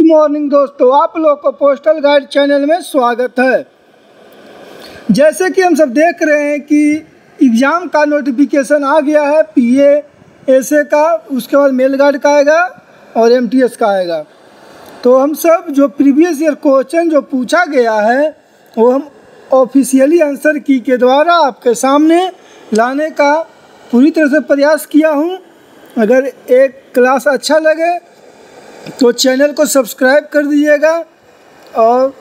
Morning दोस्तों, आप लोग को पोस्टल गाइड चैनल में स्वागत है। जैसे कि हम सब देख रहे हैं कि एग्ज़ाम का नोटिफिकेशन आ गया है, पीए एसए का, उसके बाद मेल गार्ड का आएगा और एमटीएस का आएगा। तो हम सब जो प्रीवियस ईयर क्वेश्चन जो पूछा गया है वो हम ऑफिशियली आंसर की के द्वारा आपके सामने लाने का पूरी तरह से प्रयास किया हूँ। अगर एक क्लास अच्छा लगे तो चैनल को सब्सक्राइब कर दीजिएगा और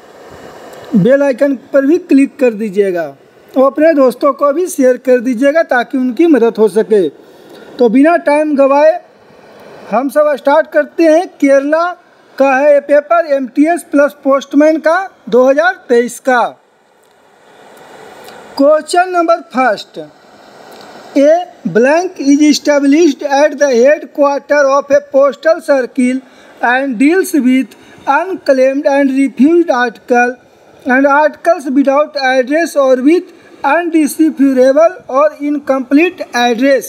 बेल आइकन पर भी क्लिक कर दीजिएगा और अपने दोस्तों को भी शेयर कर दीजिएगा ताकि उनकी मदद हो सके। तो बिना टाइम गवाए हम सब स्टार्ट करते हैं। केरला का है ये पेपर, एमटीएस प्लस पोस्टमैन का 2023 का। Question number first, A blank is established at the headquarter of a postal circle and deals with unclaimed and refused articles without address or with undecipherable or incomplete address।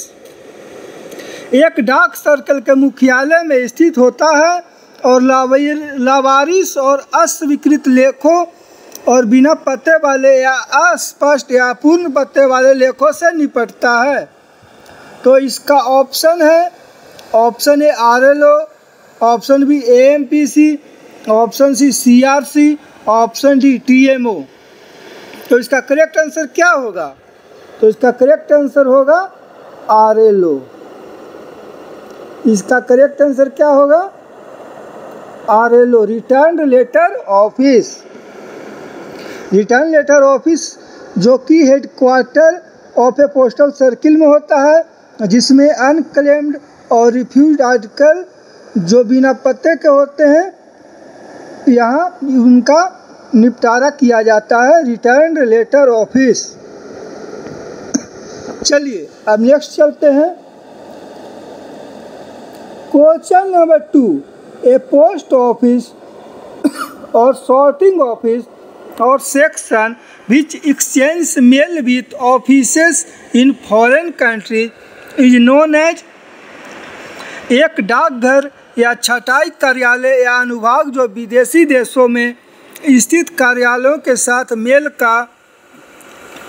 एक डाक circle के मुख्यालय में स्थित होता है और लावारिस और अस्वीकृत लेखों और बिना पते वाले या अस्पष्ट या पूर्ण पते वाले लेखों से निपटता है। तो इसका ऑप्शन है, option A RLO, option B AMPC, option C CRC, option D TMO. तो इसका करेक्ट आंसर क्या होगा? तो इसका करेक्ट आंसर होगा आरएलओ। इसका करेक्ट आंसर क्या होगा? RLO, return letter office. Return letter office जो कि headquarter of a postal circle में होता है, जिसमें अनक्लेम्ड और रिफ्यूज्ड आर्टिकल जो बिना पते के होते हैं, यहाँ उनका निपटारा किया जाता है, रिटर्न लेटर ऑफिस। चलिए अब नेक्स्ट चलते हैं। क्वेश्चन नंबर 2, ए पोस्ट ऑफिस और सॉर्टिंग ऑफिस और section which exchange mail with offices in foreign countries is known as। एक डाकघर या छटाई कार्यालय या अनुभाग जो विदेशी देशों में स्थित कार्यालयों के साथ मेल का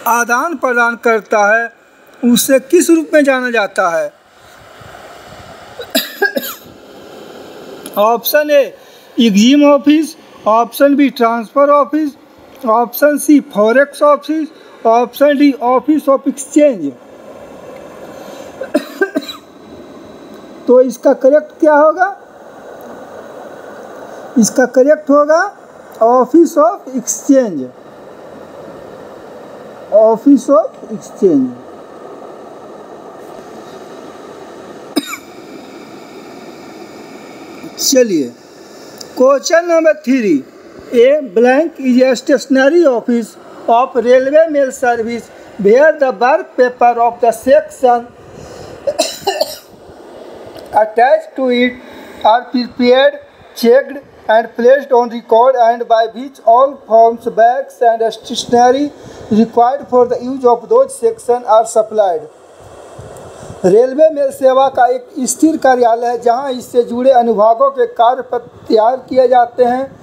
आदान प्रदान करता है, उसे किस रूप में जाना जाता है? Option A EXIM office, option B transfer office, option C forex office, option D office of exchange. तो इसका करेक्ट क्या होगा? इसका करेक्ट होगा office of exchange, office of exchange. चलिए question number 3, A blank is a stationary office of railway mail service where the work paper of the section attached to it are prepared, checked and placed on record, and by which all forms, bags and stationery required for the use of those sections are supplied। Railway mail सेवा का एक स्थिर कार्यालय है जहां इससे जुड़े अनुभागों के कार्य पत्र तैयार किए जाते हैं,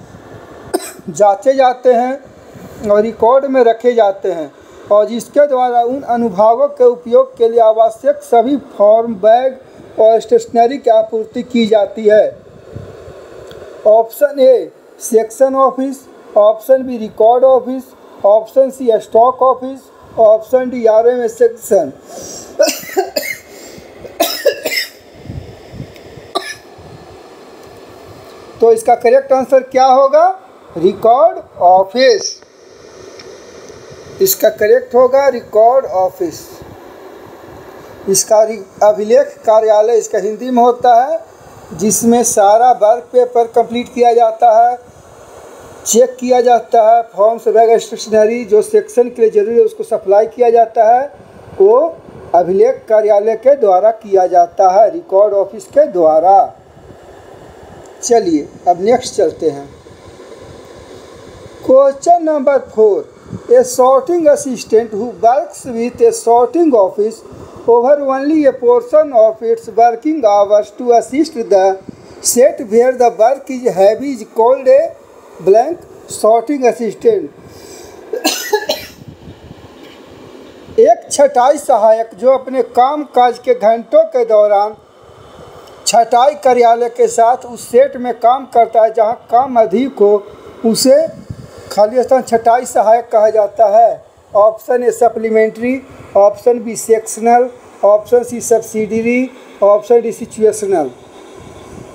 जांचे जाते हैं और रिकॉर्ड में रखे जाते हैं, और जिसके द्वारा उन अनुभागों के उपयोग के लिए आवश्यक सभी फॉर्म, बैग और स्टेशनरी की आपूर्ति की जाती है। Option A section office, option B record office, option C stock office, option D RMS section. तो इसका करेक्ट आंसर क्या होगा? Record office. इसका करेक्ट होगा रिकॉर्ड ऑफिस। इसका अभिलेख कार्यालय इसका हिंदी में होता है, जिसमें सारा वर्क पेपर कंप्लीट किया जाता है, चेक किया जाता है, फॉर्म्स, बैग, स्टेशनरी जो सेक्शन के लिए जरूरी है उसको सप्लाई किया जाता है, वो अभिलेख कार्यालय के द्वारा किया जाता है, रिकॉर्ड ऑफिस के द्वारा। चलिए अब नेक्स्ट चलते हैं। Question number 4, a sorting assistant who works with a sorting office over only a portion of its working hours to assist the set where the work is heavy is called a blank sorting assistant. एक छटाई सहायक जो अपने काम काज के घंटों के दौरान छटाई कार्यालय के साथ उस सेट में काम करता है जहां काम अधिक हो, उसे खाली स्थान छटाई सहायक कहा जाता है। Option A supplementary, option B sectional, option C subsidiary, option D situational.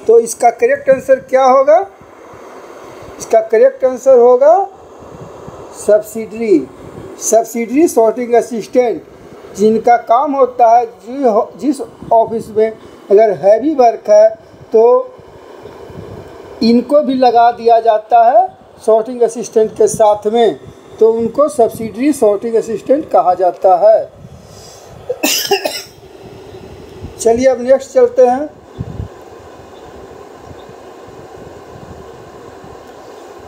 तो इसका करेक्ट आंसर क्या होगा? इसका करेक्ट आंसर होगा सब्सिडरी। सब्सिडरी सॉर्टिंग असिस्टेंट, जिनका काम होता है जिस ऑफिस में अगर हैवी वर्क है तो इनको भी लगा दिया जाता है सॉर्टिंग असिस्टेंट के साथ में, तो उनको सब्सिडरी सॉर्टिंग असिस्टेंट कहा जाता है। चलिए अब नेक्स्ट चलते हैं।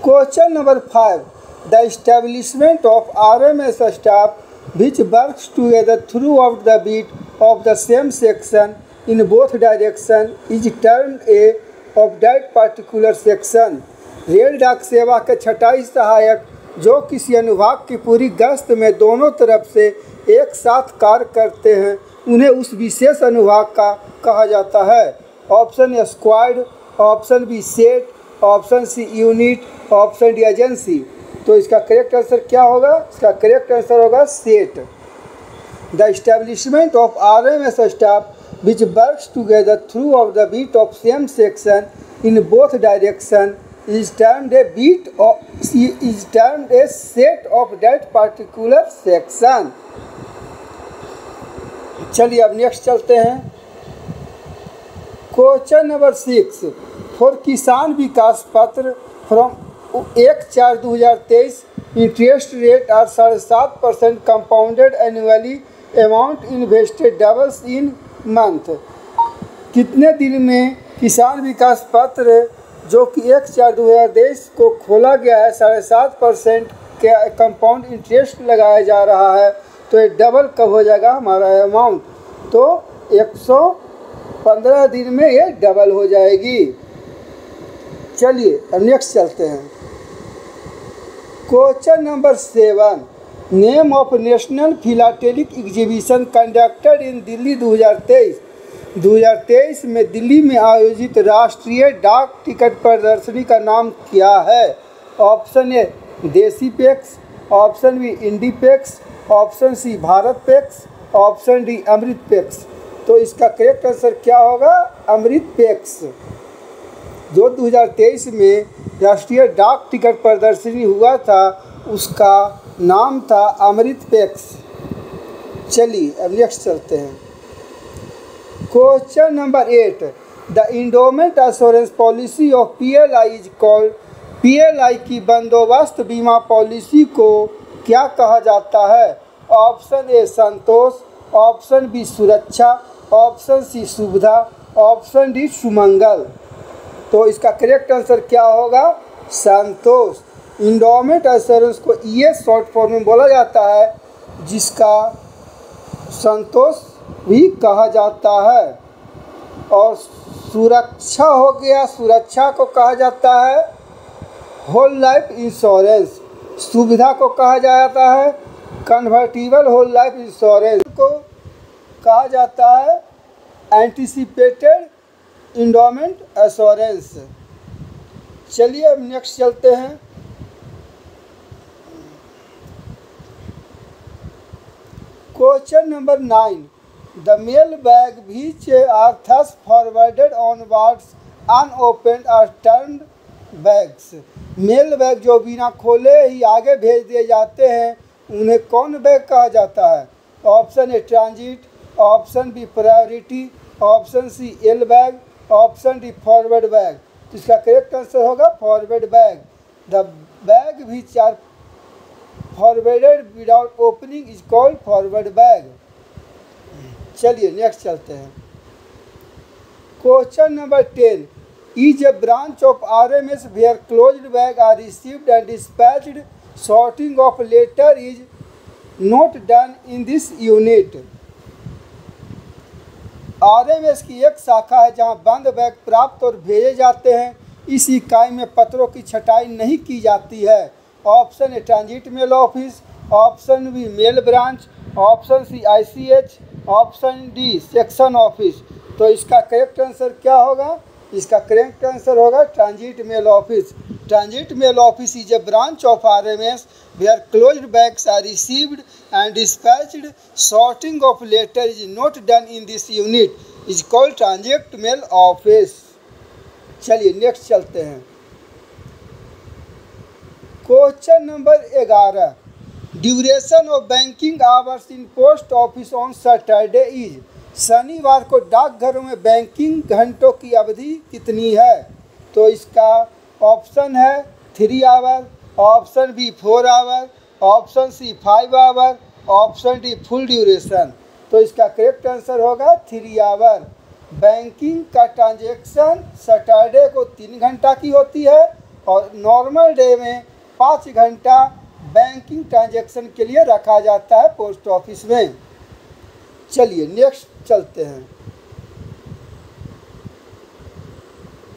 Question number 5, the establishment of RMS staff which works together throughout the beat of the same section in both direction is termed a of that particular section. रेल डाक सेवा के छटाई सहायक जो किसी अनुभाग की पूरी गश्त में दोनों तरफ से एक साथ कार्य करते हैं उन्हें उस विशेष अनुभाग का कहा जाता है। Option A squad, option B set, option C unit, option D agency. तो इसका करेक्ट आंसर क्या होगा? इसका करेक्ट आंसर होगा set. The establishment of RMS staff which works together throughout the beat of same section in both direction is termed a set of that particular section। चलिए अब next चलते हैं। Question number 6, for Kisan Vikas Patra from 1/4/2023 interest rate are 7.5% compounded annually, amount invested doubles in month. कितने दिन में किसान विकास पत्र जो कि 1/4/2023 को खोला गया है 7.5% के कंपाउंड इंटरेस्ट लगाया जा रहा है, तो ये डबल कब हो जाएगा हमारा अमाउंट? तो 115 दिन में ये डबल हो जाएगी। चलिए अब नेक्स्ट चलते हैं। Question number 7, name of national philatelic exhibition conducted in Delhi 2023 में दिल्ली में आयोजित राष्ट्रीय डाक टिकट प्रदर्शनी का नाम क्या है? Option A Desipex, option B Indipex, option C Bharatpex, option D Amritpex. तो इसका करेक्ट आंसर क्या होगा? अमृतपेक्स। जो 2023 में राष्ट्रीय डाक टिकट प्रदर्शनी हुआ था उसका नाम था अमृतपेक्स। चलिए अब नेक्स्ट चलते हैं। Question number 8, the endowment assurance policy of PLI is called. PLI की बंदोबस्त बीमा पॉलिसी को क्या कहा जाता है? ऑप्शन ए संतोष, ऑप्शन बी सुरक्षा, ऑप्शन सी सुविधा, ऑप्शन डी सुमंगल। तो इसका करेक्ट आंसर क्या होगा? संतोष। इंडोमेंट एश्योरेंस को ES शॉर्ट फॉर्म में बोला जाता है, जिसका संतोष भी कहा जाता है। और सुरक्षा हो गया, सुरक्षा को कहा जाता है होल लाइफ इंश्योरेंस। सुविधा को कहा जाता है कन्वर्टिबल होल लाइफ इंश्योरेंस। को कहा जाता है एंटिसिपेटेड इंडोमेंट एश्योरेंस। चलिए अब नेक्स्ट चलते हैं। Question number 9, the mail bag which are thus forwarded onwards unopened are termed bags। Mail bag जो बिना खोले ही आगे भेज दिए जाते हैं उन्हें कौन बैग कहा जाता है? Option A transit, option B priority, option C L bag, option D forward bag. तो इसका करेक्ट आंसर होगा forward bag. The bag which are forwarded without opening is called forward bag। चलिए नेक्स्ट चलते हैं। Question number 10, is a branch of RMS where closed bag are received and dispatched, sorting of letter is not done in this unit। RMS की एक शाखा है जहां बंद bag प्राप्त और भेजे जाते हैं। इस इकाई में पत्रों की छटाई नहीं की जाती है। Option A transit mail office, option B mail branch, option C ICH, option D section office. तो इसका करेक्ट आंसर क्या होगा? इसका करेक्ट आंसर होगा transit mail office. Transit mail office is a branch of RMS where closed bags are received and dispatched. Sorting of letter is not done in this unit. is called transit mail office. चलिए next चलते हैं। Question number 11, duration of banking hours in post office on Saturday is. शनिवार को डाकघरों में banking घंटों की अवधि कितनी है? तो इसका ऑप्शन है 3 hour, option B 4 hour, option C 5 hour, option D full duration. तो इसका करेक्ट आंसर होगा 3 आवर। बैंकिंग का ट्रांजेक्शन सैटरडे को 3 घंटा की होती है और नॉर्मल डे में 5 घंटा बैंकिंग ट्रांजेक्शन के लिए रखा जाता है पोस्ट ऑफिस में। चलिए नेक्स्ट चलते हैं।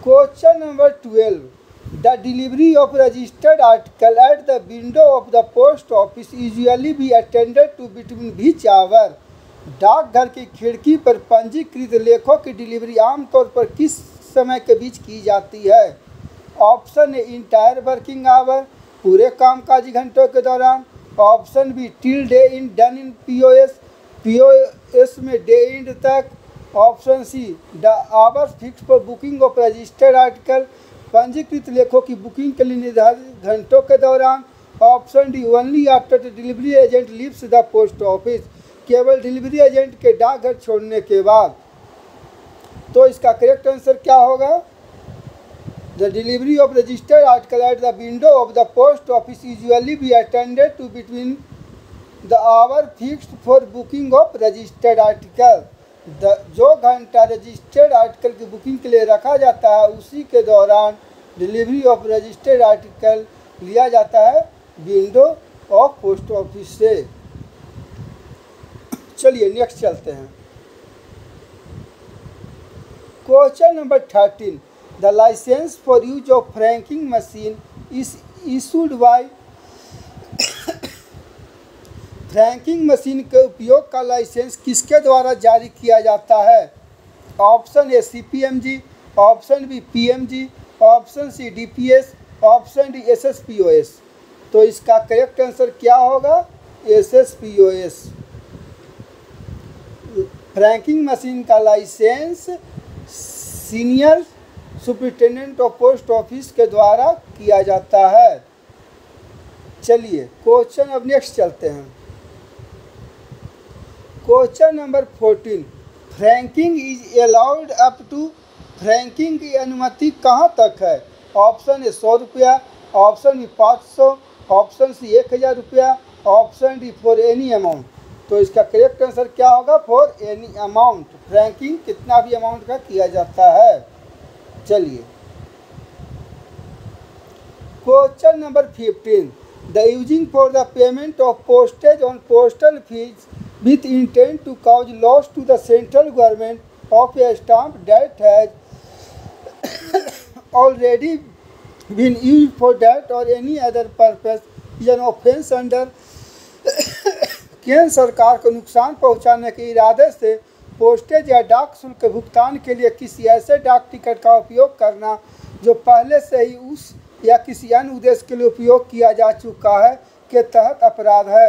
Question number 12, the delivery of registered article at the window of the post office usually be attended to between which hour. डाकघर की खिड़की पर पंजीकृत लेखों की डिलीवरी आमतौर पर किस समय के बीच की जाती है? ऑप्शन ए इंटायर वर्किंग आवर, पूरे कामकाजी घंटों के दौरान। Option be till day in done in POS में डे एंड तक। Option see the hours fix for booking of registered article, पंजीकृत लेखों की बुकिंग के लिए निर्धारित घंटों के दौरान। Option D only after the delivery agent leaves the post office, केवल डिलीवरी एजेंट के डाकघर छोड़ने के बाद। तो इसका करेक्ट आंसर क्या होगा? The delivery of registered article at the window of the post office usually be attended to between the hour fixed for booking of registered article. जो घंटा रजिस्टर्ड आर्टिकल की बुकिंग के लिए रखा जाता है उसी के दौरान डिलीवरी ऑफ रजिस्टर्ड आर्टिकल लिया जाता है विंडो ऑफ पोस्ट ऑफिस से। चलिए नेक्स्ट चलते हैं। Question number 13, the licence for use of franking machine is issued by. Franking machine के उपयोग का लाइसेंस किसके द्वारा जारी किया जाता है? Option A CPMG, option B PMG, option C DPS, option D SSPOS। तो इसका करेक्ट आंसर क्या होगा? SSPOS। फ्रैंकिंग मशीन का licence senior superintendent of post office के द्वारा किया जाता है। चलिए क्वेश्चन अब नेक्स्ट चलते हैं। Question number 14, franking is allowed up to. Franking की अनुमति कहाँ तक है? ऑप्शन ए 100 रुपया, ऑप्शन बी 500, ऑप्शन सी 1000 रुपया, option D for any amount. तो इसका करेक्ट आंसर क्या होगा? For any amount. फ्रैंकिंग कितना भी अमाउंट का किया जाता है। चलिए question number 15, the using for the payment of postage on postal fees with intent to cause loss to the central government of a stamp that has already been used for that or any other purpose is an offence under। केंद्र सरकार को नुकसान पहुंचाने के इरादे से postage या डाक शुल्क के भुगतान के लिए किसी ऐसे डाक टिकट का उपयोग करना जो पहले से ही उस या किसी अन्य उद्देश्य के लिए उपयोग किया जा चुका है के तहत अपराध है।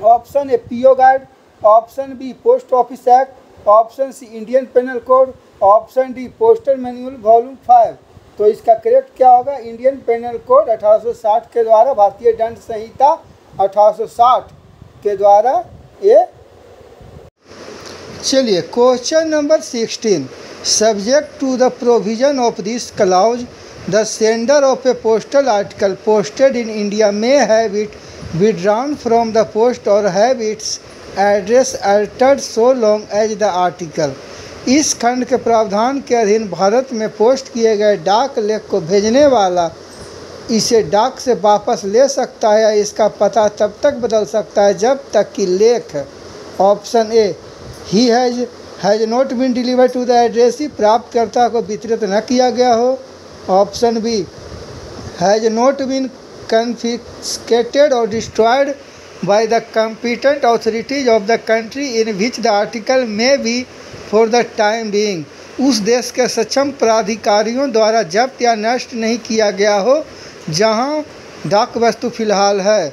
Option A PO guide, option B post office act, option C Indian penal code, option D postal manual volume 5। तो इसका करेक्ट क्या होगा? इंडियन पेनल कोड 1860 के द्वारा, भारतीय दंड संहिता 1860 के द्वारा ये। चलिए question number 16, subject to the provision of this clause the sender of a postal article posted in India may have it withdrawn from the post or have its address altered so long as the article। इस खंड के प्रावधान के अधीन भारत में post किए गए डाक लेख को भेजने वाला इसे डाक से वापस ले सकता है या इसका पता तब तक बदल सकता है जब तक कि लेख। Option A he has has not been deliver to the addressee, प्राप्तकर्ता को वितरित न किया गया हो। Option B, has not been confiscated और destroyed by the competent authorities of the country in which the article may be for the time being, उस देश के सक्षम प्राधिकारियों द्वारा जब्त या नष्ट नहीं किया गया हो जहां डाक वस्तु फिलहाल है।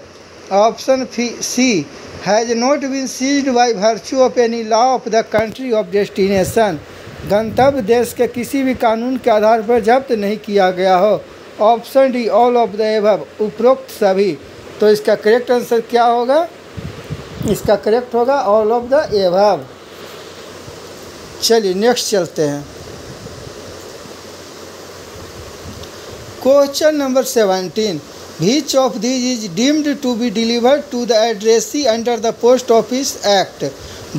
Option C, has not been seized by virtue of any law of the country of destination, गंतव्य देश के किसी भी कानून के आधार पर जब्त नहीं किया गया हो। Option D, all of the above, उपरोक्त सभी। तो इसका करेक्ट आंसर क्या होगा? इसका करेक्ट होगा ऑल ऑफ द एबव। चलिए नेक्स्ट चलते हैं। Question number 17, which of these is deemed to be delivered to the addressee under the post office act,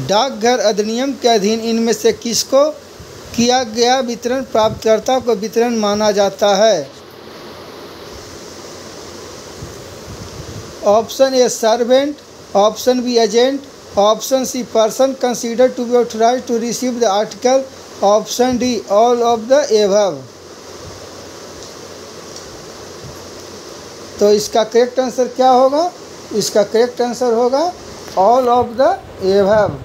डाकघर अधिनियम के अधीन इनमें से किसको किया गया वितरण प्राप्तकर्ता को वितरण माना जाता है? Option A, servant. Option B, agent. Option C, person considered to be authorised to receive the article. Option D, all of the above. तो इसका करेक्ट आंसर क्या होगा? इसका करेक्ट आंसर होगा ऑल ऑफ द एबव।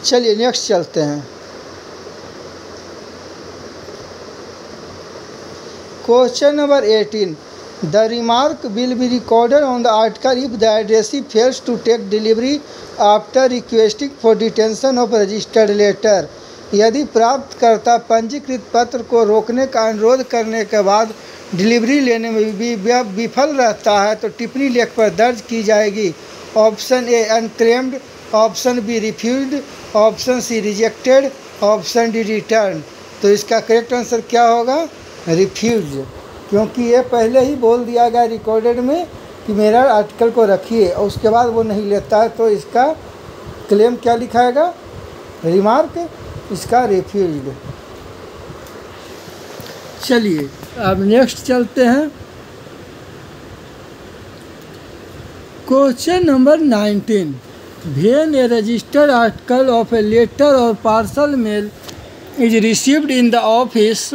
चलिए next चलते हैं। Question number 18, the remark will be recorded on the article if the addressee fails to take delivery after requesting for detention of registered letter, यदि प्राप्तकर्ता पंजीकृत पत्र को रोकने का अनुरोध करने के बाद डिलीवरी लेने में भी विफल रहता है तो टिप्पणी लेख पर दर्ज की जाएगी। Option A, unclaimed. Option B, refused. Option C, rejected. Option D, return. तो इसका करेक्ट आंसर क्या होगा? रिफ्यूज, क्योंकि ये पहले ही बोल दिया गया रिकॉर्डेड में कि मेरा आर्टिकल को रखिए और उसके बाद वो नहीं लेता है तो इसका क्लेम क्या लिखाएगा? रिमार्क। इसका रिफ्यूज्ड। चलिए अब नेक्स्ट चलते हैं। Question number 19, when a registered article of a letter और parcel mail is received in the office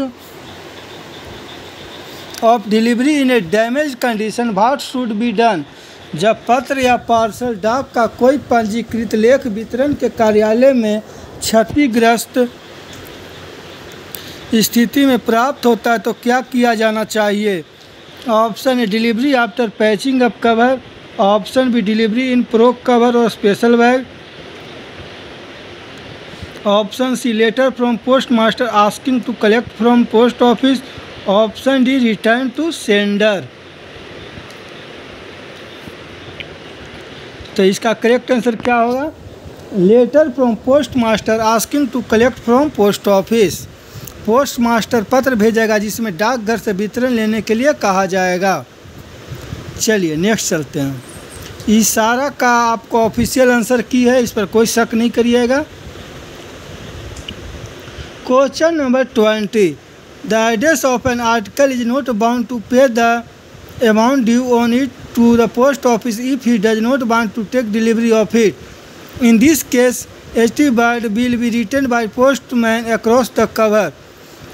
of delivery in a damage condition, what should be done? जब पत्र या पार्सल डाक का कोई पंजीकृत लेख वितरण के कार्यालय में क्षतिग्रस्त स्थिति में प्राप्त होता है तो क्या किया जाना चाहिए? Option A, delivery after patching up cover. Option B, delivery in proper cover और special bag. Option C, letter from post master asking to collect from post office. Option D, return to sender. तो इसका correct answer क्या होगा? Letter from post master asking to collect from post office. Post master पत्र भेजेगा जिसमें डाकघर से वितरण लेने के लिए कहा जाएगा। चलिए नेक्स्ट चलते हैं। इशारा का आपको ऑफिशियल आंसर की है, इस पर कोई शक नहीं करिएगा। Question number 20, the address of an article is not bound to pay the amount due on it to the post office if he does not want to take delivery of it. In this case HT bird will be written by postman across the cover.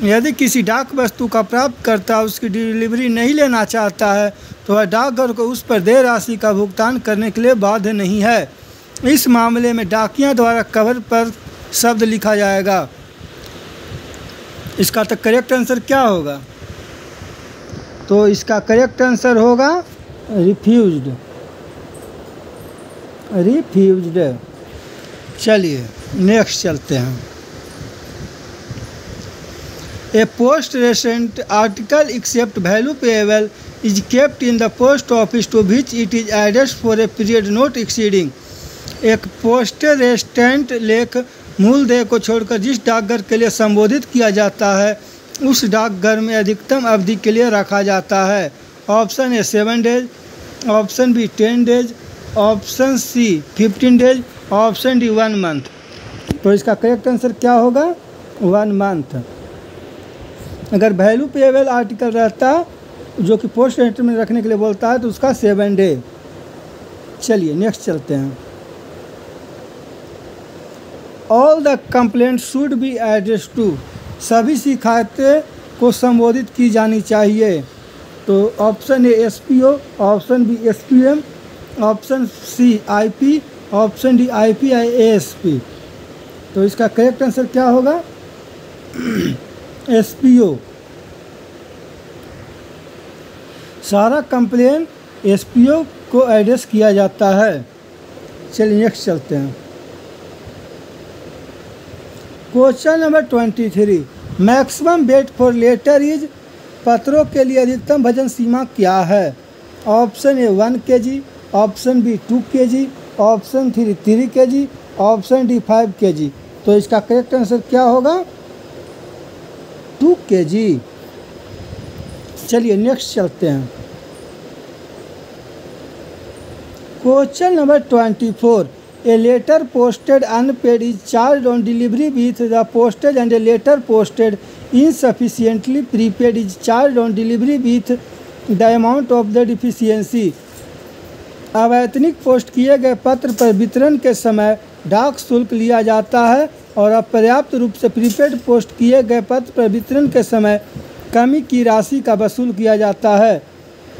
यदि किसी डाक वस्तु का प्राप्तकर्ता उसकी delivery नहीं लेना चाहता है तो वह डाकघर को उस पर देय राशि का भुगतान करने के लिए बाध्य नहीं है। इस मामले में डाकिया द्वारा कवर पर शब्द लिखा जाएगा। इसका तो करेक्ट आंसर क्या होगा? तो इसका करेक्ट आंसर होगा रिफ्यूज्ड। रिफ्यूज्ड। चलिए नेक्स्ट चलते हैं। A post recent article except value payable is kept in the post office to which it is addressed for a period not exceeding। एक पोस्ट रेस्टेंट लेख मूल देय को छोड़कर जिस डाकघर के लिए संबोधित किया जाता है उस डाकघर में अधिकतम अवधि के लिए रखा जाता है। Option A 7 days. Option B 10 days. Option C 15 days. Option D 1 month. तो इसका करेक्ट आंसर क्या होगा? 1 मंथ। अगर वैल्यू पेएबल आर्टिकल रहता जो कि पोस्ट रेस्टेंट में रखने के लिए बोलता है तो उसका 7 डे। चलिए नेक्स्ट चलते हैं। All the complaint should be address to, सभी शिकायतें को संबोधित की जानी चाहिए। तो option A SPO, option B SPM, option C IP, option D IPI ASP। तो इसका करेक्ट आंसर क्या होगा? SPO। सारा कंप्लेन SPO को एड्रेस किया जाता है। चलिए नेक्स्ट चलते हैं। Question number 23, maximum weight for letter is, पत्रों के लिए अधिकतम वजन सीमा क्या है? Option A 1 kg, option B 2 kg, option 3 kg, option D 5 kg। तो इसका करेक्ट आंसर क्या होगा? 2 kg। चलिए नेक्स्ट चलते हैं। Question number 24, a letter posted unpaid is charge on delivery with the postage and a letter posted insufficiently prepaid is charged on delivery with the amount of the deficiency। अवैतनिक post किए गए पत्र पर वितरण के समय डाक शुल्क लिया जाता है और अपर्याप्त रूप से प्रीपेड पोस्ट किए गए पत्र पर वितरण के समय कमी की राशि का वसूल किया जाता है।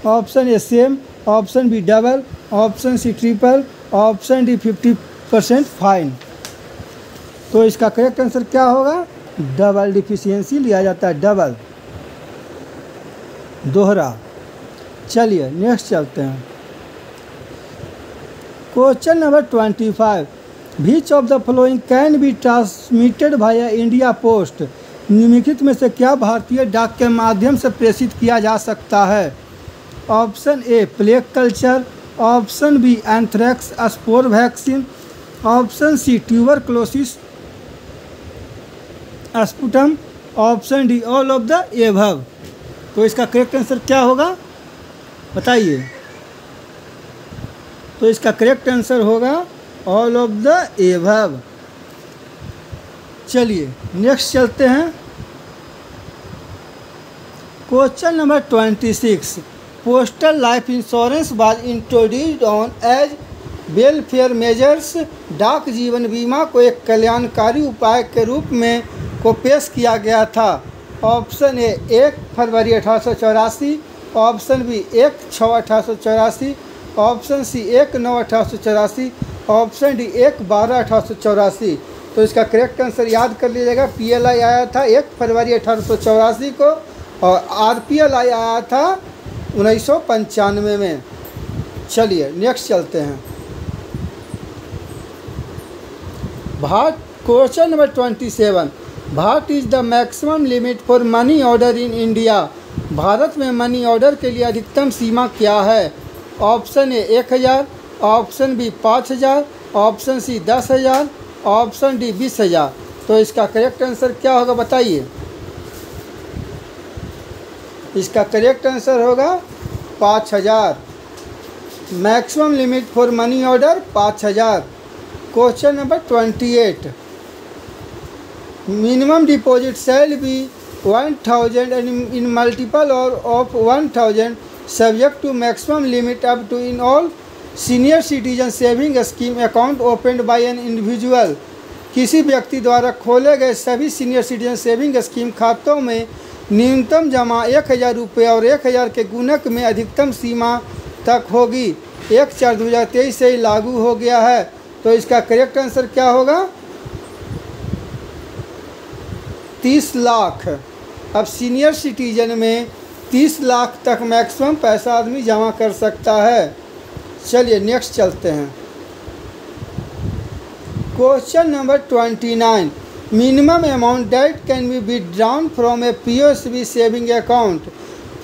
Option A same, option B double, option C triple, option D 50% fine. तो इसका करेक्ट आंसर क्या होगा? डबल डिफिशियंसी लिया जाता है, डबल, दोहरा। चलिए नेक्स्ट चलते हैं। Question number 25, which of the following can be transmitted via India post, निम्नलिखित में से क्या भारतीय डाक के माध्यम से प्रेषित किया जा सकता है? Option A plague culture, option B anthrax spore vaccine, option C tuberculosis sputum, option D all of the above. तो इसका करेक्ट आंसर क्या होगा बताइए? तो इसका करेक्ट आंसर होगा ऑल ऑफ द एबव। चलिए नेक्स्ट चलते हैं। Question number 26, postal life insurance was introduced on as welfare measures, डाक जीवन बीमा को एक कल्याणकारी उपाय के रूप में को पेश किया गया था। ऑप्शन ए 1 फरवरी 1884, option B 1/6/1884, option C 1/9/1884, option D 1/12/1884। तो इसका करेक्ट आंसर याद कर लीजिएगा। PLI आया था 1 फरवरी 1884 को और RPLI आया था 1995 में। चलिए नेक्स्ट चलते हैं। Question number 27, what is the maximum limit for money order in India, भारत में मनी ऑर्डर के लिए अधिकतम सीमा क्या है? Option A 1000, option B 5000, option C 10,000, option D 20,000। तो इसका करेक्ट आंसर क्या होगा बताइए? इसका करेक्ट आंसर होगा 5000। Maximum limit for money order 5000। Question number 28, minimum deposit shall be 1000 and in multiple or of 1000 subject to maximum limit up to in all senior citizen saving scheme account opened by an individual। किसी व्यक्ति द्वारा खोले गए सभी senior citizen saving scheme खातों में न्यूनतम जमा 1000 रुपये और 1000 के गुणक में अधिकतम सीमा तक होगी। 1/4/2023 से ही लागू हो गया है। तो इसका करेक्ट आंसर क्या होगा? 30 लाख। अब सीनियर सिटीजन में 30 लाख तक मैक्सिमम पैसा आदमी जमा कर सकता है। चलिए नेक्स्ट चलते हैं। Question number 29, minimum amount that can be withdrawn from A POSB saving account,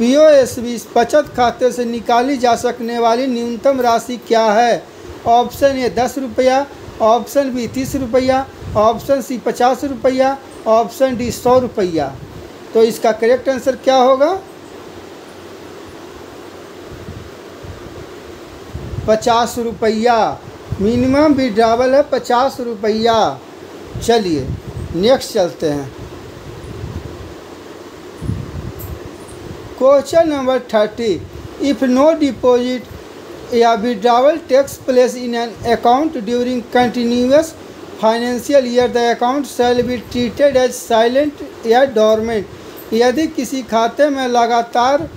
POSB बचत खाते से निकाली जा सकने वाली न्यूनतम राशि क्या है? ऑप्शन ए 10 रुपया, ऑप्शन बी 30 रुपया, ऑप्शन सी 50 रुपया, ऑप्शन डी 100 रुपया। तो इसका करेक्ट आंसर क्या होगा? 50 रुपया। मिनिमम विड्रॉवल है 50 रुपया। चलिए नेक्स्ट चलते हैं। Question number 30, if no deposit या withdrawal takes place in an account during continuous financial year the account shall be treated as silent या डोरमेंट। यदि किसी खाते में लगातार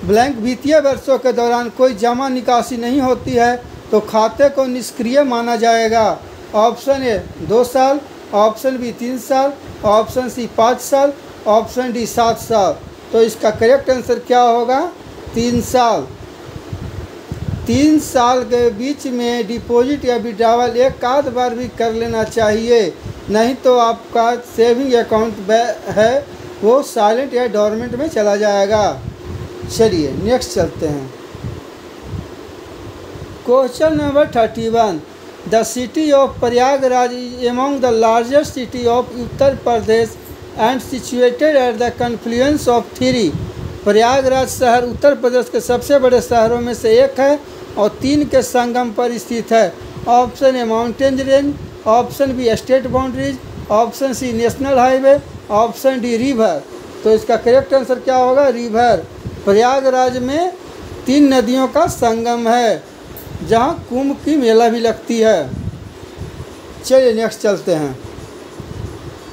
ब्लैंक वित्तीय वर्षों के दौरान कोई जमा निकासी नहीं होती है तो खाते को निष्क्रिय माना जाएगा। ऑप्शन ए 2 साल, ऑप्शन बी 3 साल, ऑप्शन सी 5 साल, ऑप्शन डी 7 साल। तो इसका करेक्ट आंसर क्या होगा? 3 साल। 3 साल के बीच में डिपॉजिट या विड्रॉवल एक आध बार भी कर लेना चाहिए, नहीं तो आपका सेविंग अकाउंट है वो साइलेंट या डोरमेंट में चला जाएगा। चलिए नेक्स्ट चलते हैं। Question number 31। The city of Prayagraj is among the largest city of Uttar Pradesh and situated at the confluence of 3। Prayagraj शहर उत्तर प्रदेश के सबसे बड़े शहरों में से एक है और 3 के संगम पर स्थित है। Option A mountain range, option B state boundaries, option C national highway, option D river. तो इसका करेक्ट आंसर क्या होगा? रिवर। प्रयागराज में 3 नदियों का संगम है जहाँ कुंभ की मेला भी लगती है। चलिए नेक्स्ट चलते हैं।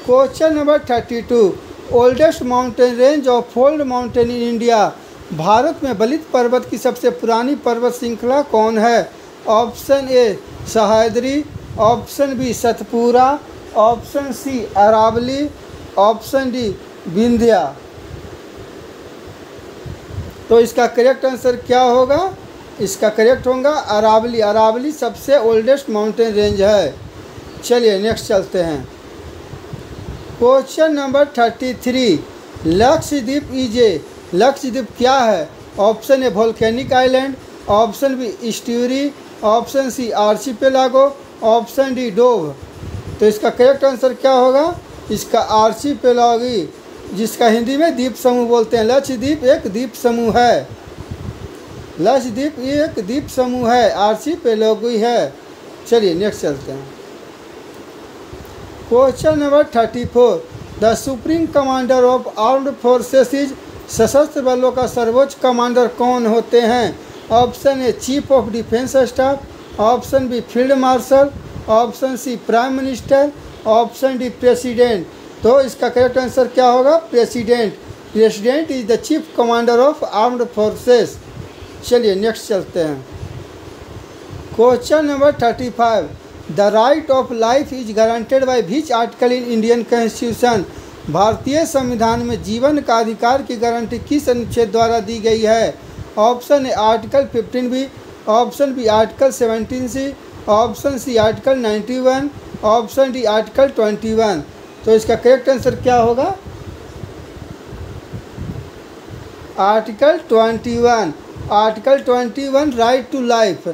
Question number 32। Oldest mountain range of fold mountain in India. भारत में बलित पर्वत की सबसे पुरानी पर्वत श्रृंखला कौन है? Option A Sahyadri, option B Satpura, option C Aravalli, option D Vindhya. तो इसका करेक्ट आंसर क्या होगा? इसका करेक्ट होगा अरावली। अरावली सबसे ओल्डेस्ट माउंटेन रेंज है। चलिए नेक्स्ट चलते हैं। Question number 33। लक्षद्वीप लक्षद्वीप क्या है? Option A volcanic island, option B estuary, option C archipelago, option D dove. तो इसका करेक्ट आंसर क्या होगा? इसका आर्चिपेलागी, जिसका हिंदी में द्वीप समूह बोलते हैं। लक्षद्वीप एक द्वीप समूह है। लक्षद्वीप एक द्वीप समूह है, आर्चिपेलागो है। चलिए नेक्स्ट चलते हैं। Question number 34। The supreme commander of armed forces is. सशस्त्र बलों का सर्वोच्च कमांडर कौन होते हैं? Option A chief of defence staff, option B field marshal, option C prime minister, option D president. तो इसका करेक्ट आंसर क्या होगा? President. President is the chief commander of armed forces. चलिए नेक्स्ट चलते हैं। Question number 35। The right of life is guaranteed by which article in Indian constitution. भारतीय संविधान में जीवन का अधिकार की गारंटी किस अनुच्छेद द्वारा दी गई है? Option A article 15B, option B article 17C, option C article 91, option D article 21। तो इसका करेक्ट आंसर क्या होगा? Article 21। Article 21 right to life.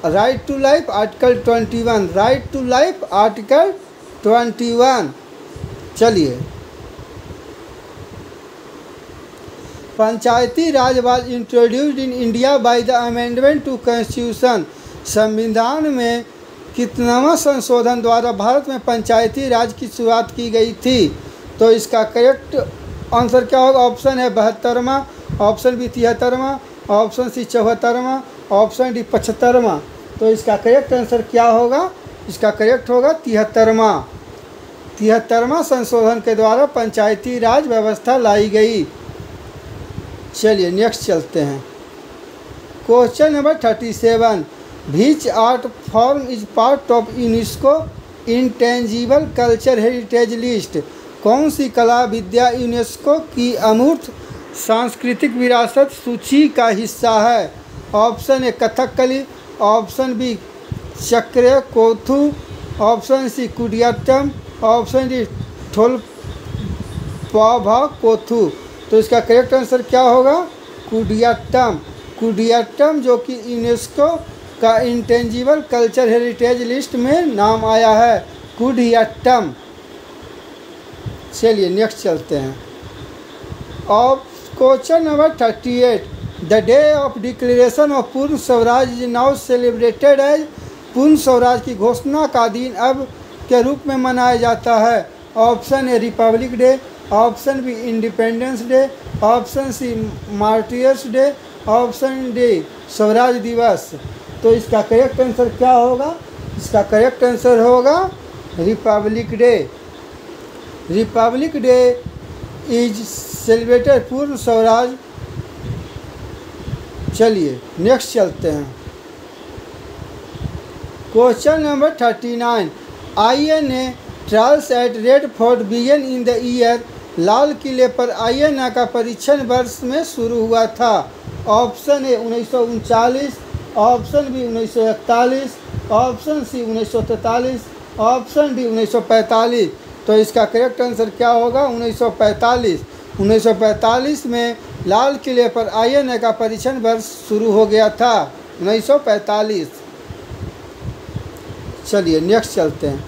Right to life article 21। Right to life article 21। चलिए। Panchayati Raj was introduced in India by the amendment to constitution. संविधान में कितनावां संशोधन द्वारा भारत में पंचायती राज की शुरुआत की गई थी? तो इसका करेक्ट आंसर क्या होगा? ऑप्शन है 72वां, ऑप्शन बी 73वां, ऑप्शन सी 74वां, ऑप्शन डी 75वां। तो इसका करेक्ट आंसर क्या होगा? इसका करेक्ट होगा 73वां। 73वां संशोधन के द्वारा पंचायती राज व्यवस्था लाई गई। चलिए नेक्स्ट चलते हैं। Question number 37। Which art form is part of UNESCO intangible culture heritage list. कौन सी कला विद्या यूनेस्को की अमूर्त सांस्कृतिक विरासत सूची का हिस्सा है? Option A Kathakali, option B Chakyar Koothu, option C Koodiyattam, option D Tholpava Koothu. तो इसका करेक्ट आंसर क्या होगा? कुडियाट्टम। कुडियाट्टम जो कि यूनेस्को का इंटेंजिबल कल्चर हेरिटेज लिस्ट में नाम आया है, कुडियाट्टम। चलिए नेक्स्ट चलते हैं। और question number 38। The day of declaration of Purna Swaraj is now celebrated as. Purna Swaraj की घोषणा का दिन अब के रूप में मनाया जाता है? Option A Republic Day, option B Independence Day, option C Martyrs Day, option D Swaraj Diwas. तो इसका करेक्ट आंसर क्या होगा? इसका करेक्ट आंसर होगा Republic Day. Republic Day is celebrated Purna Swaraj. चलिए नेक्स्ट चलते हैं। Question number 39। INA trials at Red Fort began in the year. लाल किले पर INA का परीक्षण वर्ष में शुरू हुआ था। Option A 1939, option B 1941, option C 1943, option D 1945। तो इसका करेक्ट आंसर क्या होगा? 1945। 1945 में लाल किले पर INA का परीक्षण वर्ष शुरू हो गया था, 1945। चलिए नेक्स्ट चलते हैं।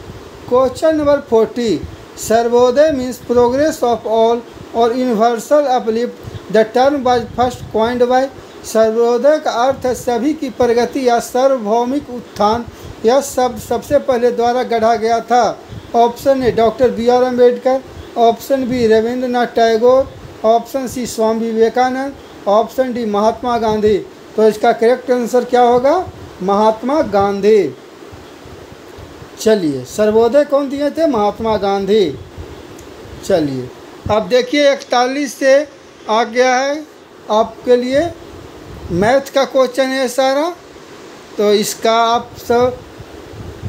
Question number 40। Sarvodaya means progress of all और universal uplift. The term was first coined by. Sarvodaya का अर्थ है सभी की प्रगति या सार्वभौमिक उत्थान। यह शब्द सबसे पहले द्वारा गढ़ा गया था। Option A doctor BR Ambedkar, option B Rabindranath Tagore, option C Swami Vivekananda, option D Mahatma Gandhi. तो इसका करेक्ट आंसर क्या होगा? महात्मा गांधी। चलिए सर्वोदय कौन दिए थे? महात्मा गांधी। चलिए अब देखिए 41 से आ गया है आपके लिए मैथ का क्वेश्चन है सारा। तो इसका आप सब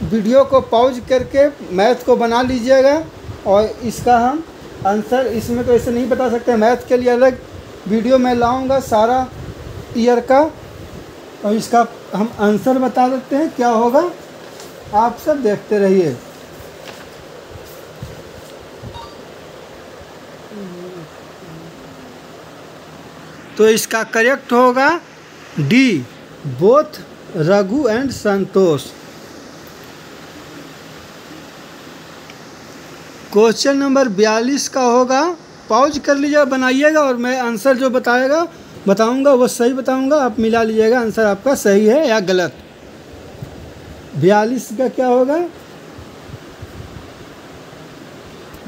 वीडियो को पॉज करके मैथ को बना लीजिएगा और इसका हम आंसर इसमें तो ऐसे नहीं बता सकते। मैथ के लिए अलग वीडियो मैं लाऊंगा सारा ईयर का और इसका हम आंसर बता देते हैं क्या होगा। आप सब देखते रहिए। तो इसका करेक्ट होगा D, both Raghu and Santosh. Question number 42 का होगा। पॉज कर लीजिएगा, बनाइएगा और मैं आंसर जो बताऊंगा वो सही बताऊंगा। आप मिला लीजिएगा आंसर आपका सही है या गलत। 42 का क्या होगा?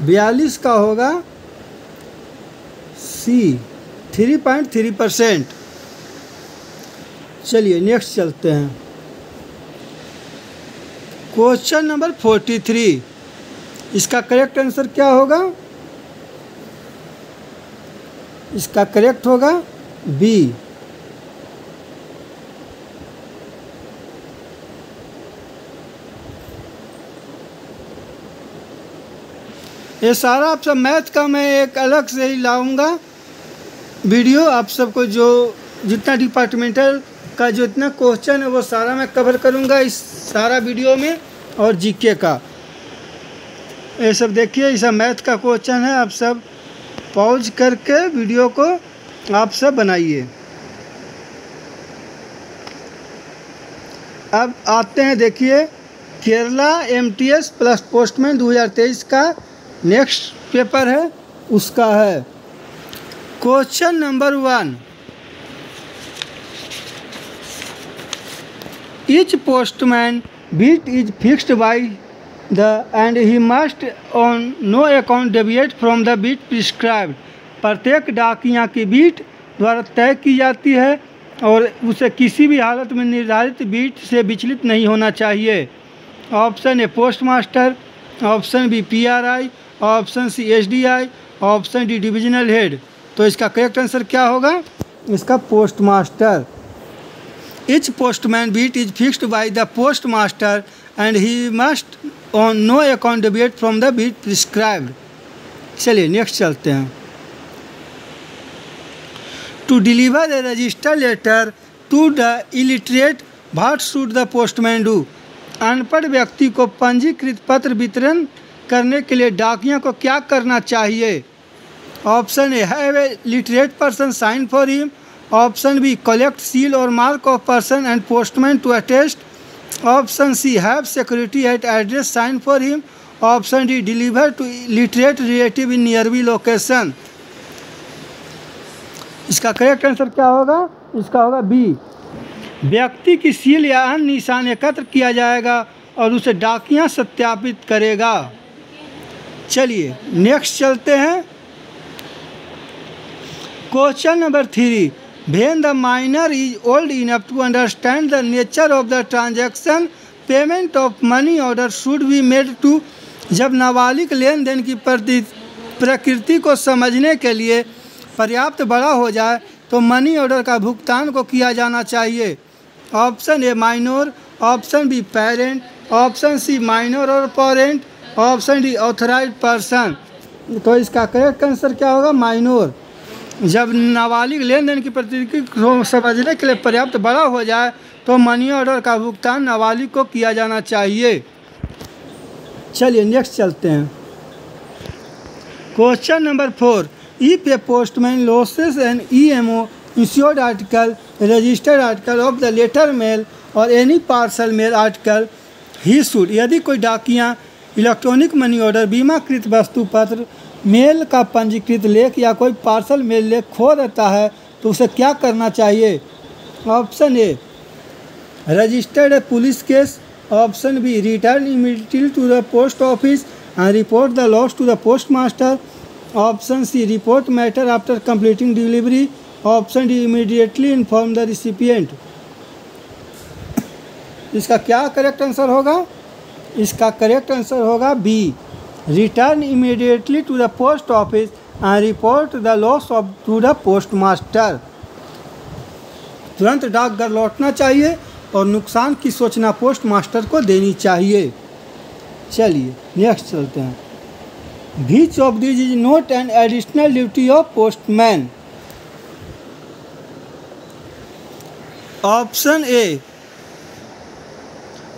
42 का होगा सी, 3.3%। चलिए नेक्स्ट चलते हैं। Question number 43। इसका करेक्ट आंसर क्या होगा? इसका करेक्ट होगा बी। ये सारा आप सब मैथ का मैं एक अलग से ही लाऊंगा वीडियो। आप सबको जो जितना डिपार्टमेंटल का जो इतना क्वेश्चन है वो सारा मैं कवर करूंगा इस सारा वीडियो में। और जीके का ये सब देखिए, ये सब मैथ का क्वेश्चन है। आप सब पॉज करके वीडियो को आप सब बनाइए। अब आते हैं देखिए केरला MTS प्लस पोस्टमैन 2023 का नेक्स्ट पेपर है, उसका है question number 1। Each postman beat is fixed by the and he must on no account deviate from the beat prescribed। प्रत्येक डाकिया की बीट द्वारा तय की जाती है और उसे किसी भी हालत में निर्धारित बीट से विचलित नहीं होना चाहिए। Option A post master, option B PRI, option C SDI, option D divisional head. तो इसका करेक्ट आंसर क्या होगा? इसका post master. Each postman beat is fixed by the postmaster and he must on no account deviate from the beat prescribed। चलिए next चलते हैं। To deliver a registered letter to the illiterate, what should the postman do? अनपढ़ व्यक्ति को पंजीकृत पत्र वितरण करने के लिए डाकिया को क्या करना चाहिए? Option A have a literate person sign for him, option B collect seal और mark of person and postman to attest, option C have security at address sign for him, option D deliver to literate relative in nearby location. इसका correct answer क्या होगा? इसका होगा B, व्यक्ति की seal या अन्य निशान एकत्र किया जाएगा और उसे डाकिया सत्यापित करेगा। चलिए नेक्स्ट चलते हैं। Question number 3। When the miner is old enough to understand the nature of the transaction payment of money order should be made to, जब नाबालिग लेन देन की प्रकृति को समझने के लिए पर्याप्त बड़ा हो जाए तो मनी ऑर्डर का भुगतान को किया जाना चाहिए। Option A minor, option B parent, option C minor और parent, option D authorised person. तो इसका करेक्ट आंसर क्या होगा? माइनर। जब नाबालिग लेन देन की प्रकृति को समझने के लिए पर्याप्त बड़ा हो जाए तो मनी ऑर्डर का भुगतान नाबालिग को किया जाना चाहिए। चलिए नेक्स्ट चलते हैं। Question number 4, if a postman loses an EMO insured article, registered article of the letter mail और any parcel mail article he should, यदि कोई डाकिया इलेक्ट्रॉनिक मनी ऑर्डर, बीमाकृत वस्तु पत्र, मेल का पंजीकृत लेख या कोई पार्सल मेल लेख खो देता है तो उसे क्या करना चाहिए? Option A registered a police case, option B return immediately to the post office and report the loss to the postmaster, option C report matter after completing delivery, option D immediately inform the recipient। इसका क्या correct answer होगा? इसका correct answer होगा B, return immediately to the post office and report the loss to the postmaster. तुरंत डाकघर लौटना चाहिए और नुकसान की सूचना पोस्टमास्टर को देनी चाहिए। चलिए नेक्स्ट चलते हैं। Which of this is not an additional duty of postman? Option A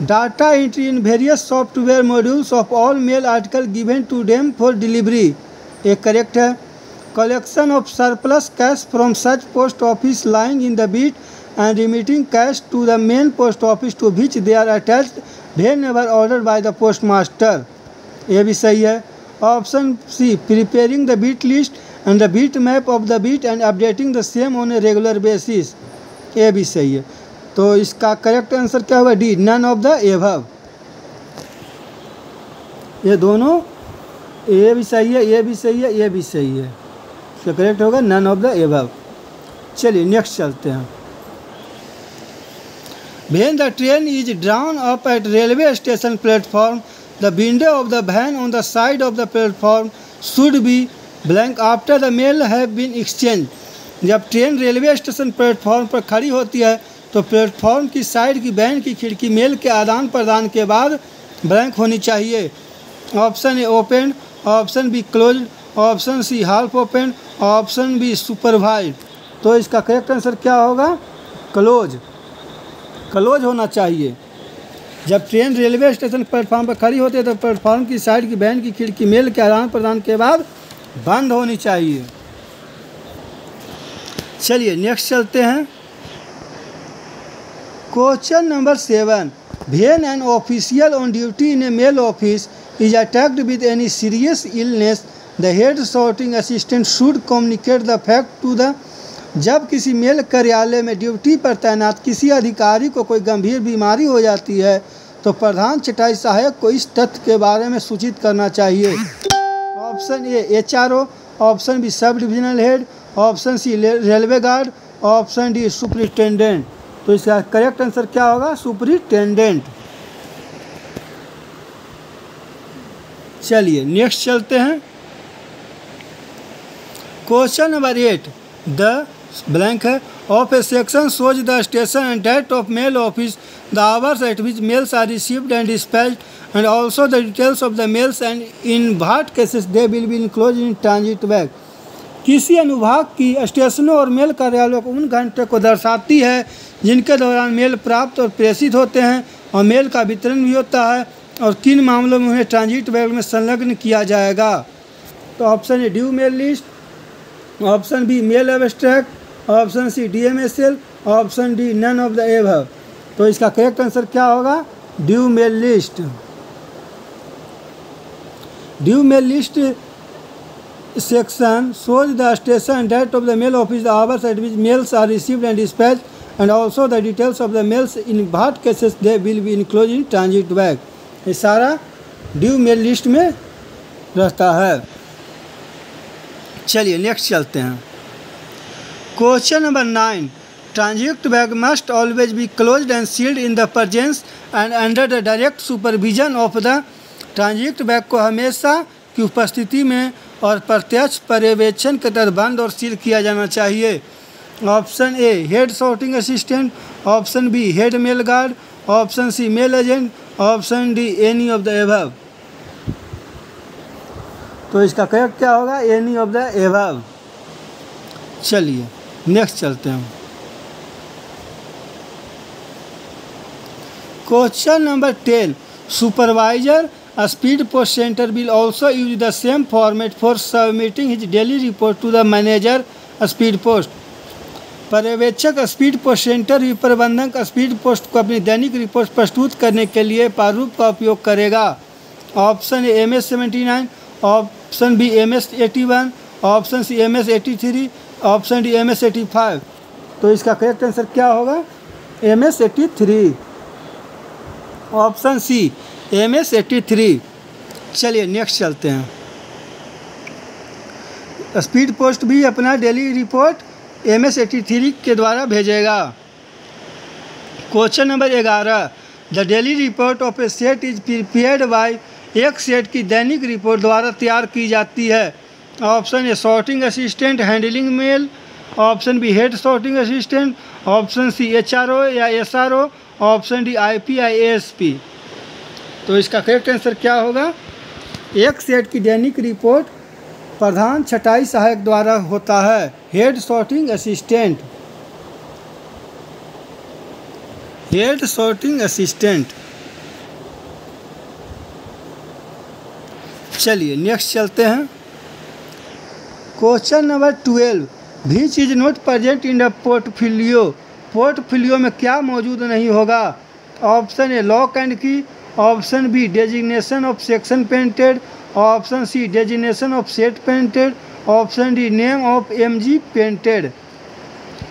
data entry in various software modules of all mail article given to them for delivery, ये करेक्ट है। Collection of surplus cash from such post office lying in the beat and remitting cash to the main post office to which they are attached whenever ordered by the postmaster, ये भी सही है। Option C preparing the beat list and the beat map of the beat and updating the same on a regular basis, ये भी सही है। तो इसका करेक्ट आंसर क्या होगा? D, none of the above। ये दोनों, ये भी सही है, ये भी सही है, ये भी सही है। इसका करेक्ट होगा none of the above। चलिए नेक्स्ट चलते हैं। When the train is drawn up at railway station platform, the window of the van on the side of the platform should be blank after the mail have been exchanged। जब train railway station platform पर खड़ी होती है तो platform की side की van की खिड़की मेल के आदान प्रदान के बाद ब्लैंक होनी चाहिए। Option A open, option B closed, option C half open, option B supervised. तो इसका करेक्ट आंसर क्या होगा? क्लोज। क्लोज होना चाहिए। जब ट्रेन रेलवे स्टेशन प्लेटफॉर्म पर खड़ी होती है तो प्लेटफॉर्म की साइड की वैन की खिड़की मेल के आदान प्रदान के बाद बंद होनी चाहिए। चलिए नेक्स्ट चलते हैं। Question number 7, when an official on duty in a mail office is attacked with any serious illness, the head sorting assistant should communicate the fact to the, जब किसी मेल कार्यालय में ड्यूटी पर तैनात किसी अधिकारी को कोई गंभीर बीमारी हो जाती है तो प्रधान छँटाई सहायक को इस तथ्य के बारे में सूचित करना चाहिए। Option A HRO, option B sub divisional head, option C railway guard, option D superintendent. तो इसका करेक्ट आंसर क्या होगा? सुपरिटेंडेंट। चलिए नेक्स्ट चलते हैं। क्वेश्चन नंबर 8, द ब्लैंक है of a section shows the station and date of mail office, the hours at which mails are received and dispatched, and also the details of the mails, and in what cases they will be enclosed in transit bag। किसी अनुभाग की स्टेशनों और mail कार्यालयों को उन घंटे को दर्शाती है जिनके दौरान मेल प्राप्त और प्रेषित होते हैं और मेल का वितरण भी होता है और किन मामलों में उन्हें ट्रांजिट बैग में संलग्न किया जाएगा। तो option A due mail list, option B mail abstract, option C DMSL, option D none of the above. तो इसका करेक्ट आंसर क्या होगा? Due mail list. Due mail list section shows the station date of the mail office, the hours at which mails are received and dispatched, and also the details of the mails, in what cases they will be enclosed in transit bag। ये सारा due mail list में रहता है। चलिए next चलते हैं। Question number 9, transit bag must always be closed and sealed in the presence and under the direct supervision of the transit bag को हमेशा की उपस्थिति में और प्रत्यक्ष पर्यवेक्षण के तहत बंद और सील किया जाना चाहिए। Option A head sorting assistant, option B head mail guard, option C mail agent, option D any of the above. तो इसका करेक्ट क्या होगा? Any of the above. चलिए नेक्स्ट चलते हैं। Question number 10, supervisor speed post centre will also use the same format for submitting his daily report to the manager speed post. पर्यवेक्षक speed post centre भी प्रबंधक speed post को अपनी दैनिक report प्रस्तुत करने के लिए प्रारूप का उपयोग करेगा। Option A MS-79, option B MS-81, option C MS-83, option D MS-85। तो इसका करेक्ट आंसर क्या होगा? MS-83, option C MS-83। चलिए नेक्स्ट चलते हैं। स्पीड पोस्ट भी अपना डेली रिपोर्ट MS-83 के द्वारा भेजेगा। Question number 11, the daily report of a set is prepared by. एक सेट की दैनिक रिपोर्ट द्वारा तैयार की जाती है। Option A sorting assistant handling mail, option B head sorting assistant, option C HRO या SRO, ऑप्शन डी IP या ASP। तो इसका करेक्ट आंसर क्या होगा? एक सेट की दैनिक रिपोर्ट प्रधान छटाई सहायक द्वारा होता है, head sorting assistant, head sorting assistant. चलिए नेक्स्ट चलते हैं। Question number 12, which is not present in the portfolio. Portfolio में क्या मौजूद नहीं होगा? Option A lock and key, option B designation of section painted, option C designation of set painted, option D name of MG painted.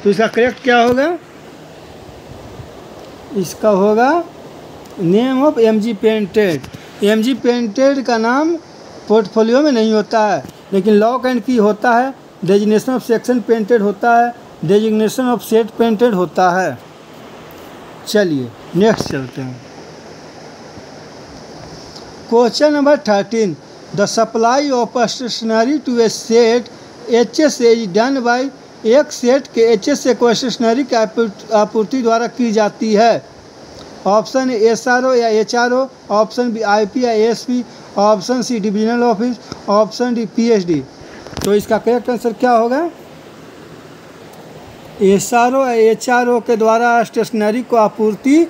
तो इसका correct क्या होगा? इसका होगा name of MG painted. MG painted का नाम पोर्टफोलियो में नहीं होता है, लेकिन लॉक एंड की होता है, डेजिग्नेशन ऑफ सेक्शन पेंटेड होता है, डेजिग्नेशन ऑफ सेट पेंटेड होता है। चलिए नेक्स्ट चलते हैं। Question number 13, the supply of stationery to a set HSA is done by. एक सेट के HSA को स्टेशनरी की आपूर्ति द्वारा की जाती है। ऑप्शन ए SRO या HRO, ऑप्शन बी IP या ASP, option C divisional office, option D PSD। तो इसका करेक्ट आंसर क्या होगा? SRO या HRO के द्वारा स्टेशनरी को आपूर्ति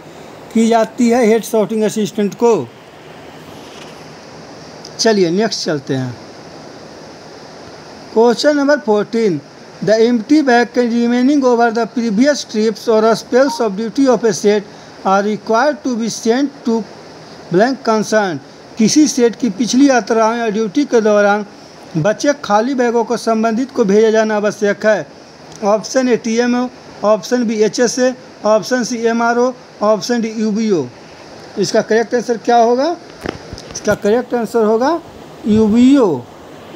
की जाती है हेड सॉर्टिंग असिस्टेंट को। चलिए नेक्स्ट चलते हैं। Question number 14, the empty bag can remaining over the previous trips और spells of duty of a set are required to be sent to blank concern. किसी सेट की पिछली यात्राओं या ड्यूटी के दौरान बचे खाली बैगों को संबंधित को भेजा जाना आवश्यक है। Option A TMO, option B HSA, option C MRO, option D UBO। इसका करेक्ट आंसर क्या होगा? इसका करेक्ट आंसर होगा UBO,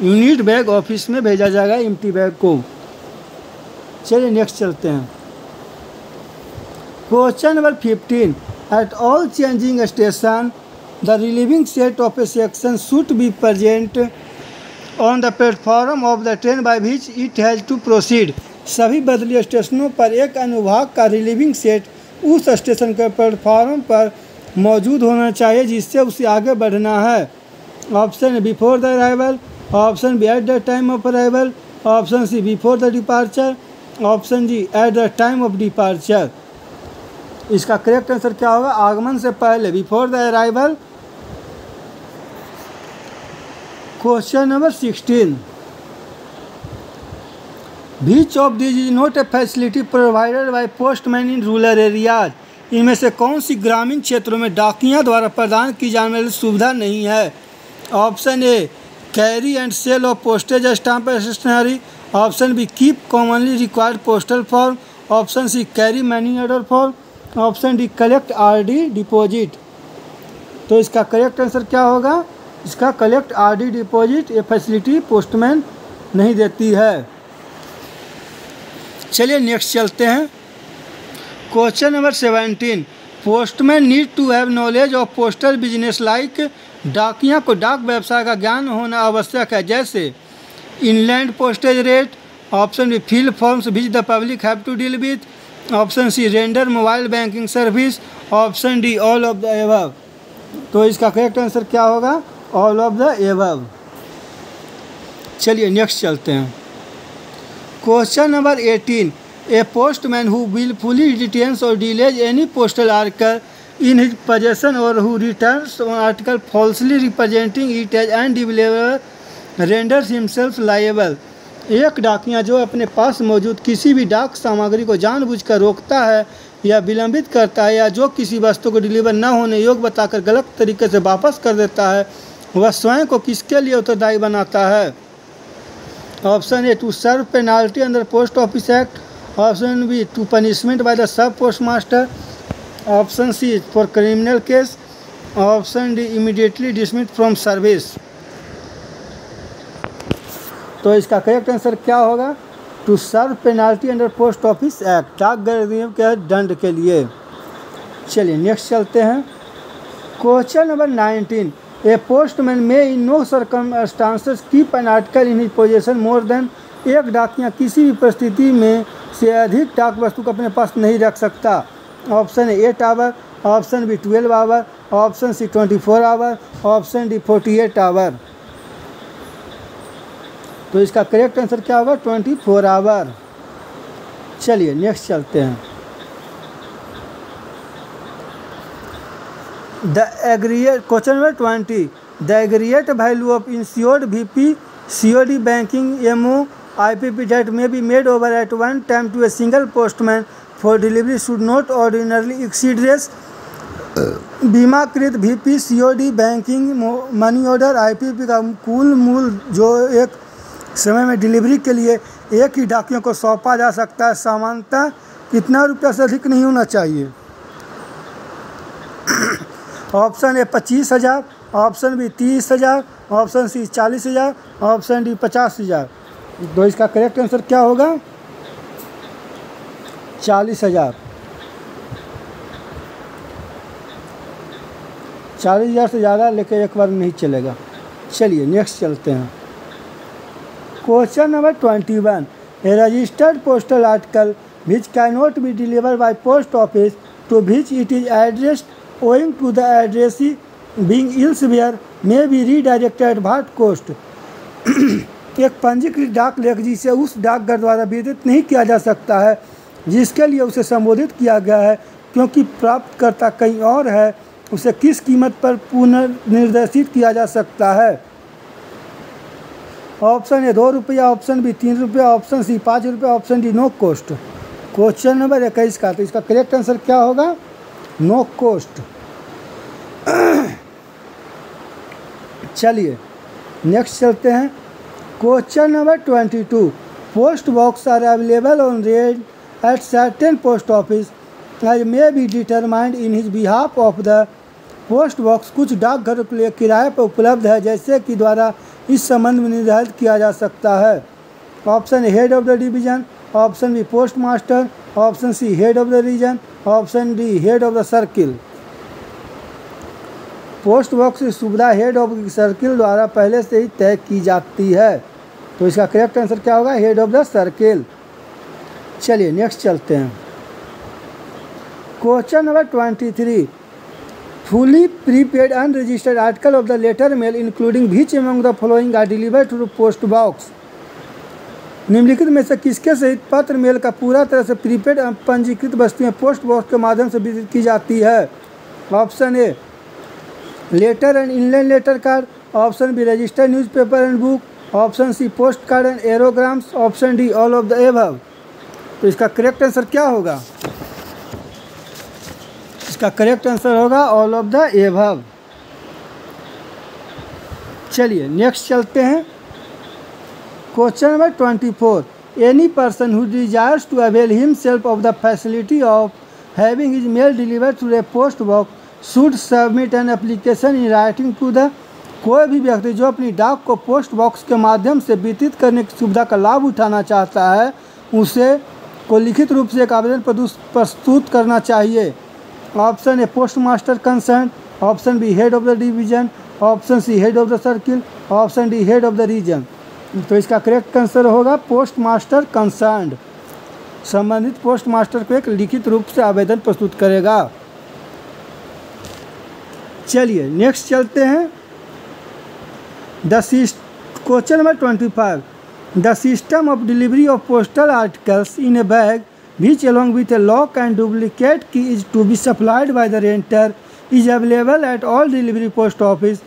यूनिट बैग ऑफिस में भेजा जाएगा एम्प्टी बैग को। चलिए नेक्स्ट चलते हैं। Question number 15, at all changing station the relieving set of a section should be present on the platform of the train by which it has to proceed. सभी बदली स्टेशनों पर एक अनुभाग का रिलीविंग सेट उस स्टेशन के प्लेटफॉर्म पर मौजूद होना चाहिए जिससे उसे आगे बढ़ना है। Option before the arrival, option B at the time of arrival, option C before the departure, option G at the time of departure. इसका करेक्ट आंसर क्या होगा? आगमन से पहले, before the arrival. Question number 16, which of this is not a facility provided by postman in rural areas. इनमें से कौन सी ग्रामीण क्षेत्रों में डाकिया द्वारा प्रदान की जाने वाली सुविधा नहीं है? Option A carry and sale of postage stamp stationery, option B keep commonly required postal form, option C carry money order form, option D collect RD deposit. तो इसका करेक्ट आंसर क्या होगा? इसका कलेक्ट RD डिपॉजिट ये facility postman नहीं देती है। चलिए नेक्स्ट चलते हैं। Question number 17, postman need to have knowledge of postal business like, डाकिया को डाक व्यवसाय का ज्ञान होना आवश्यक है, जैसे inland postage rate, option B fill forms which the public have to deal with, option C render mobile banking service, option D all of the above. तो इसका करेक्ट आंसर क्या होगा? All of the above. चलिए next चलते हैं। Question number 18, a postman who willfully retains or delays any postal article in his possession or who returns an article falsely representing it as undeliverable renders himself liable। एक डाकिया जो अपने पास मौजूद किसी भी डाक सामग्री को जानबूझकर रोकता है या विलंबित करता है या जो किसी वस्तु को डिलीवर न होने योग्य बताकर गलत तरीके से वापस कर देता है, वह स्वयं को किसके लिए उत्तरदायी बनाता है? Option A to serve penalty under post office act, option B to punishment by the sub post master, option C for criminal case, option D immediately dismiss from service. तो इसका करेक्ट आंसर क्या होगा? To serve penalty under post office act, डाक गर्दियों के दंड के लिए। चलिए नेक्स्ट चलते हैं। Question number 19, a postman may in no circumstances keep an article in his possession more than, एक डाकिया किसी भी परिस्थिति में से अधिक डाक वस्तु को अपने पास नहीं रख सकता। Option A 8 hour, option B 12 hour, option C 24 hour, option D 48 hour. तो इसका करेक्ट आंसर क्या होगा? 24 आवर। चलिए नेक्स्ट चलते हैं। The aggregate question number 20, the aggregate value of insured VP COD banking MO IPP that may be made over at one time to a single postman for delivery should not ordinarily exceed this। बीमाकृत VP COD banking money order IPP का कुल मूल्य जो एक समय में delivery के लिए एक ही डाकियों को सौंपा जा सकता है, सामान्यतः कितना रुपया से अधिक नहीं होना चाहिए? Option A 25,000, option B 30,000, option C 40,000, option D 50,000। तो इसका करेक्ट आंसर क्या होगा? 40,000। 40,000 से ज़्यादा लेके एक बार नहीं चलेगा। चलिए नेक्स्ट चलते हैं। Question number 21, a registered postal article which can not be delivered by post office to which it is addressed owing to the addressee being elsewhere may be redirected what cost. एक पंजीकृत डाक लेख जिसे उस डाकघर द्वारा वितरित नहीं किया जा सकता है जिसके लिए उसे संबोधित किया गया है, क्योंकि प्राप्तकर्ता कहीं और है, उसे किस कीमत पर पुनर्निर्देशित किया जा सकता है? ऑप्शन ए 2 रुपया, ऑप्शन बी 3 रुपया, ऑप्शन सी 5 रुपया, option D no cost. Question number 21 का तो इसका करेक्ट आंसर क्या होगा? No coast. चलिए नेक्स्ट चलते हैं। Question number 22, post box are available on rent at certain post office as may be determined in his behalf of the. Post box कुछ डाकघरों के लिए किराए पर उपलब्ध है जैसे कि द्वारा इस संबंध में निर्धारित किया जा सकता है। Option A head of the division, option B post master, option C head of the region, option D head of the circle. Post box की सुविधा हेड ऑफ सर्किल द्वारा पहले से ही तय की जाती है। तो इसका करेक्ट आंसर क्या होगा? Head of the circle. चलिए नेक्स्ट चलते हैं। Question number 23, fully prepaid unregistered article of the letter mail including which among the following are delivered to post box. निम्नलिखित में से किसके सहित पत्र मेल का पूरा तरह से प्रीपेड पंजीकृत वस्तुएं पोस्ट बॉक्स के माध्यम से वितरित की जाती है? Option A letter and inland letter card, option B registered newspaper and book, option C post card and aerograms, option D all of the above. तो इसका करेक्ट आंसर क्या होगा? इसका करेक्ट आंसर होगा ऑल ऑफ द एबव। चलिए next चलते हैं। Question number 24, any person who desires to avail himself of the facility of having his mail delivered through a post box should submit an application in writing to the. कोई भी व्यक्ति जो अपनी डाक को पोस्ट बॉक्स के माध्यम से वितरित करने की सुविधा का लाभ उठाना चाहता है, उसे को लिखित रूप से एक आवेदन प्रस्तुत करना चाहिए? Option A post master concern, option B head of the division, option C head of the circle, option D head of the region. तो इसका करेक्ट आंसर होगा पोस्ट मास्टर कंसर्न्ड। संबंधित पोस्ट मास्टर को एक लिखित रूप से आवेदन प्रस्तुत करेगा। चलिए नेक्स्ट चलते हैं। Question number 25, the system of delivery of postal articles in A bag which along with a lock and duplicate key is to be supplied by the renter is available at all delivery post office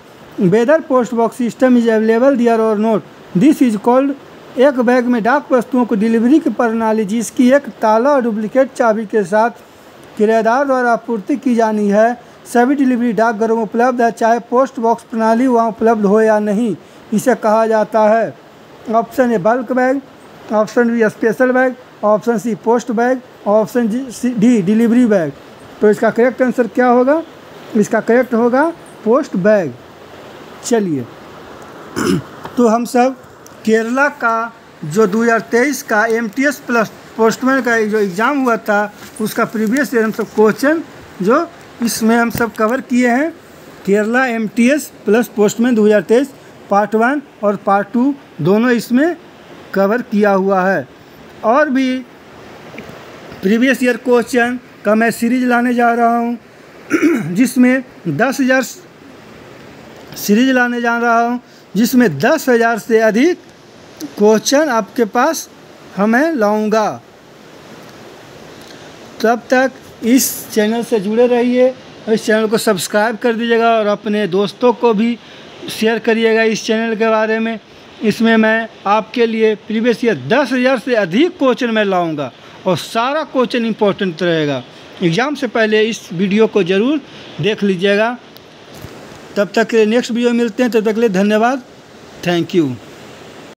whether post box system is available there or not. This is called, एक bag में डाक वस्तुओं को delivery की प्रणाली जिसकी एक ताला और डुप्लीकेट चाबी के साथ किराएदार द्वारा आपूर्ति की जानी है सभी डिलीवरी डाकघरों में उपलब्ध है, चाहे पोस्ट बॉक्स प्रणाली वहाँ उपलब्ध हो या नहीं, इसे कहा जाता है। Option A bulk bag, option B special bag, option C post bag, option D delivery bag. तो इसका करेक्ट आंसर क्या होगा? इसका करेक्ट होगा पोस्ट बैग। चलिए तो हम सब केरला का जो 2023 का MTS प्लस पोस्टमैन का जो एग्ज़ाम हुआ था उसका प्रीवियस ईयर हम सब क्वेश्चन जो इसमें हम सब कवर किए हैं। Kerala MTS plus postman 2023 part 1 और पार्ट 2 दोनों इसमें कवर किया हुआ है। और भी प्रीवियस ईयर क्वेश्चन का मैं सीरीज लाने जा रहा हूँ जिसमें 10,000 सीरीज लाने जा रहा हूँ जिसमें 10,000 से अधिक क्वेश्चन आपके पास हमें लाऊंगा। तब तक इस चैनल से जुड़े रहिए और इस चैनल को सब्सक्राइब कर दीजिएगा और अपने दोस्तों को भी शेयर करिएगा इस चैनल के बारे में। इसमें मैं आपके लिए प्रीवियस ईयर 10,000 से अधिक क्वेश्चन मैं लाऊंगा और सारा क्वेश्चन इंपॉर्टेंट रहेगा। एग्ज़ाम से पहले इस वीडियो को ज़रूर देख लीजिएगा। तब तक के लिए नेक्स्ट वीडियो मिलते हैं, तब तक के लिए धन्यवाद। Thank you.